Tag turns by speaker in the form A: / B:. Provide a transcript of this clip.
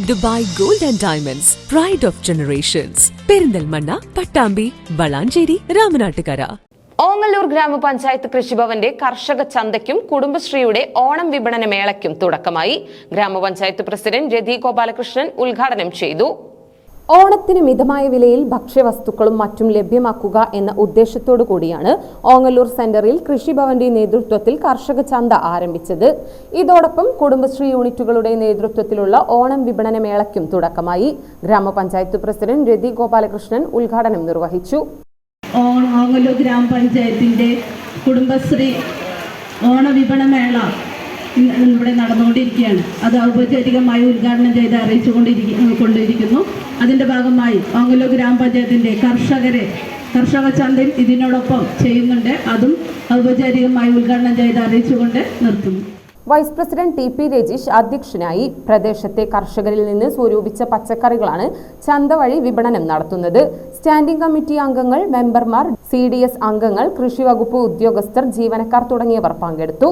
A: Dubai gold and diamonds, pride of generations, Perinthalmanna, Pattambi, Valanchery, Ramanattukara.
B: Ongallur ഗ്രാമപഞ്ചായത്ത് കൃഷിഭവന്റെ കർഷക ചന്തയ്ക്കും കുടുംബശ്രീയുടെ ഓണം വിപണന മേളയ്ക്കും തുടക്കമായി. ഗ്രാമപഞ്ചായത്ത് പ്രസിഡന്റ് രതി ഗോപാലകൃഷ്ണൻ ഉദ്ഘാടനം ചെയ്തു. ഓണത്തിന് മിതമായ വിലയിൽ ഭക്ഷ്യവസ്തുക്കളും മറ്റും ലഭ്യമാക്കുക എന്ന ഉദ്ദേശത്തോടു കൂടിയാണ് ഓങ്ങല്ലൂർ സെന്ററിൽ കൃഷിഭവന്റെ നേതൃത്വത്തിൽ കർഷക ചന്ത ആരംഭിച്ചത്. ഇതോടൊപ്പം കുടുംബശ്രീ യൂണിറ്റുകളുടെ നേതൃത്വത്തിലുള്ള ഓണം വിപണന മേളയ്ക്കും തുടക്കമായി. ഗ്രാമപഞ്ചായത്ത് പ്രസിഡന്റ് രതി ഗോപാലകൃഷ്ണൻ ഉദ്ഘാടനം നിർവഹിച്ചു.
C: ഓങ്ങല്ലൂർ ഗ്രാമപഞ്ചായത്തിന്റെ കുടുംബശ്രീ ഓണ വിപണന മേള ഇവിടെ നടന്നുകൊണ്ടിരിക്കുകയാണ്. അത് ഔപചാരികമായി ഉദ്ഘാടനം ചെയ്ത് കൊണ്ടിരിക്കുന്നു. അതിൻ്റെ ഭാഗമായി ഓങ്ങല്ലൂർ ഗ്രാമപഞ്ചായത്തിൻ്റെ കർഷക ചന്തയും ഇതിനോടൊപ്പം ചെയ്യുന്നുണ്ട്. അതും ഔപചാരികമായി ഉദ്ഘാടനം ചെയ്ത് അറിയിച്ചുകൊണ്ട് നിർത്തുന്നു.
B: Vice president T P Rajeesh അധ്യക്ഷനായി. പ്രദേശത്തെ കർഷകരിൽ നിന്ന് സ്വരൂപിച്ച പച്ചക്കറികളാണ് ചന്ത വഴി വിപണനം നടത്തുന്നത്. സ്റ്റാൻഡിംഗ് കമ്മിറ്റി അംഗങ്ങൾ, മെമ്പർമാർ, CDS അംഗങ്ങൾ, കൃഷി വകുപ്പ് ഉദ്യോഗസ്ഥർ, ജീവനക്കാർ തുടങ്ങിയവർ പങ്കെടുത്തു.